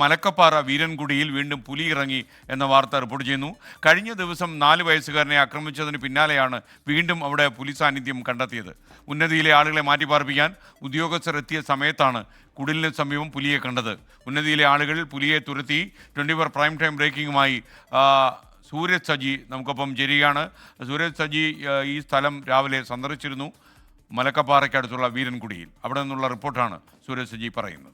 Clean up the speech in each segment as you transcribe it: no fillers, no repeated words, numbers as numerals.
മലക്കപ്പാറ വീരൻകുടിയിൽ വീണ്ടും പുലി ഇറങ്ങി എന്ന വാർത്ത റിപ്പോർട്ട് ചെയ്യുന്നു. കഴിഞ്ഞ ദിവസം 4 വയസ്സുകാരനെ ആക്രമിച്ചതിന് പിന്നാലെയാണ് വീണ്ടും അവിടെ പുലി സാന്നിധ്യം കണ്ടെത്തിയത്. ഉന്നതിയിലെ ആളുകളെ മാറ്റിപ്പാർപ്പിക്കാൻ ഉദ്യോഗസ്ഥർ എത്തിയ സമയത്താണ് കുടിലിന് സമീപം പുലിയെ കണ്ടത്. ഉന്നതിയിലെ ആളുകൾ പുലിയെ തുരത്തി. 24 പ്രൈം ടൈം ബ്രേക്കിംഗുമായി സൂരജ് സജി നമുക്കൊപ്പം ചേരുകയാണ്. സൂരജ് സജി ഈ സ്ഥലം രാവിലെ സന്ദർശിച്ചിരുന്നു, മലക്കപ്പാറയ്ക്കടുത്തുള്ള വീരൻകുടിയിൽ. അവിടെ നിന്നുള്ള റിപ്പോർട്ടാണ് സൂരജ് സജി പറയുന്നത്.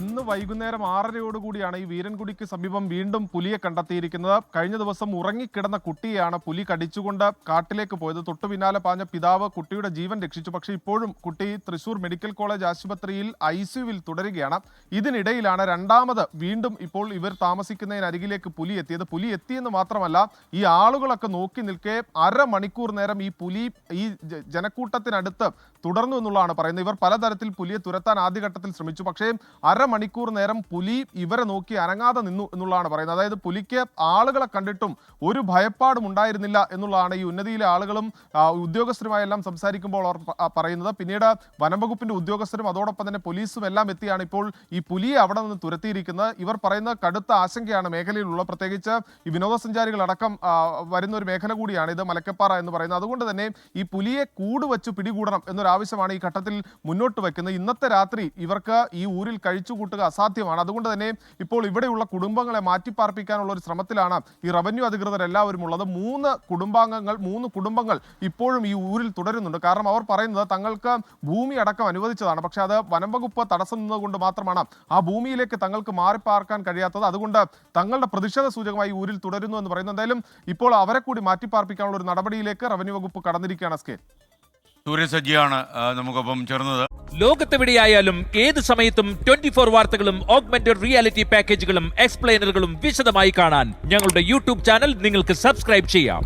ഇന്ന് വൈകുന്നേരം 6:30യോടുകൂടിയാണ് ഈ വീരൻകുടിക്ക് സമീപം വീണ്ടും പുലിയെ കണ്ടെത്തിയിരിക്കുന്നത്. കഴിഞ്ഞ ദിവസം ഉറങ്ങിക്കിടന്ന കുട്ടിയെയാണ് പുലി കടിച്ചുകൊണ്ട് കാട്ടിലേക്ക് പോയത്. തൊട്ടു പിന്നാലെ പാഞ്ഞ പിതാവ് കുട്ടിയുടെ ജീവൻ രക്ഷിച്ചു. പക്ഷേ ഇപ്പോഴും കുട്ടി തൃശൂർ മെഡിക്കൽ കോളേജ് ആശുപത്രിയിൽ ICUവിൽ തുടരുകയാണ്. ഇതിനിടയിലാണ് രണ്ടാമത് വീണ്ടും ഇപ്പോൾ ഇവർ താമസിക്കുന്നതിനരികിലേക്ക് പുലി എത്തിയത്. പുലി എത്തിയെന്ന് മാത്രമല്ല, ഈ ആളുകളൊക്കെ നോക്കി നിൽക്കെ അരമണിക്കൂർ നേരം ഈ പുലി ഈ ജനക്കൂട്ടത്തിനടുത്ത് തുടർന്നു എന്നുള്ളതാണ് പറയുന്നത്. ഇവർ പലതരത്തിൽ പുലിയെ തുരത്താൻ ആദ്യഘട്ടത്തിൽ ശ്രമിച്ചു. പക്ഷേ അരമണിക്കൂർ നേരം പുലി ഇവരെ നോക്കി അനങ്ങാതെ നിന്നു എന്നുള്ളതാണ് പറയുന്നത്. അതായത് പുലിക്ക് ആളുകളെ കണ്ടിട്ടും ഒരു ഭയപ്പാടും ഉണ്ടായിരുന്നില്ല എന്നുള്ളതാണ് ഈ ഉന്നതിയിലെ ആളുകളും ഉദ്യോഗസ്ഥരുമായെല്ലാം സംസാരിക്കുമ്പോൾ അവർ പറയുന്നത്. പിന്നീട് വനംവകുപ്പിന്റെ ഉദ്യോഗസ്ഥരും അതോടൊപ്പം തന്നെ പോലീസും എല്ലാം എത്തിയാണ് ഇപ്പോൾ ഈ പുലിയെ അവിടെ നിന്ന് തുരത്തിയിരിക്കുന്നത്. ഇവർ പറയുന്ന കടുത്ത ആശങ്കയാണ് മേഖലയിലുള്ള, പ്രത്യേകിച്ച് ഈ വിനോദസഞ്ചാരികളടക്കം വരുന്ന ഒരു മേഖല കൂടിയാണ് ഇത് മലക്കപ്പാറ എന്ന് പറയുന്നത്. അതുകൊണ്ട് തന്നെ ഈ പുലിയെ കൂടുവച്ച് പിടികൂടണം എന്നൊരാവശ്യമാണ് ഈ ഘട്ടത്തിൽ മുന്നോട്ട് വയ്ക്കുന്നത്. ഇന്നത്തെ രാത്രി ഇവർക്ക് ഈ ഊരിൽ കഴിച്ചുകൂട്ടുക അസാധ്യമാണ്. അതുകൊണ്ട് തന്നെ ഇപ്പോൾ ഇവിടെയുള്ള കുടുംബങ്ങളെ മാറ്റിപ്പാർപ്പിക്കാനുള്ള ഒരു ശ്രമത്തിലാണ് ഈ റവന്യൂ അധികൃതർ എല്ലാവരും ഉള്ളത്. 3 കുടുംബങ്ങൾ ഇപ്പോഴും ഈ ഊരിൽ തുടരുന്നുണ്ട്. കാരണം അവർ പറയുന്നത് തങ്ങൾക്ക് ഭൂമി അടക്കം അനുവദിച്ചതാണ്, പക്ഷെ അത് വനംവകുപ്പ് തടസ്സം നിന്നതുകൊണ്ട് മാത്രമാണ് ആ ഭൂമിയിലേക്ക് തങ്ങൾക്ക് മാറിപ്പാർക്കാൻ കഴിയാത്തത്. അതുകൊണ്ട് തങ്ങളുടെ പ്രതിഷേധ സൂചകമായി ഊരിൽ തുടരുന്നു എന്ന് പറയുന്നു. എന്തായാലും ഇപ്പോൾ അവരെ കൂടി മാറ്റിപ്പാർപ്പിക്കാനുള്ള ഒരു നടപടിയിലേക്ക് റവന്യൂ വകുപ്പ് കടന്നിരിക്കുകയാണ്. സൂരജ് സജിയാണ് നമുക്കൊപ്പം ചേർന്നത്. ലോകത്തെവിടെയായാലും ഏത് സമയത്തും 24 വാർത്തകളും ഓഗ്മെന്റഡ് റിയാലിറ്റി പാക്കേജുകളും എക്സ്പ്ലെയിനറുകളും വിശദമായി കാണാൻ ഞങ്ങളുടെ YouTube ചാനൽ നിങ്ങൾക്ക് സബ്സ്ക്രൈബ് ചെയ്യാം.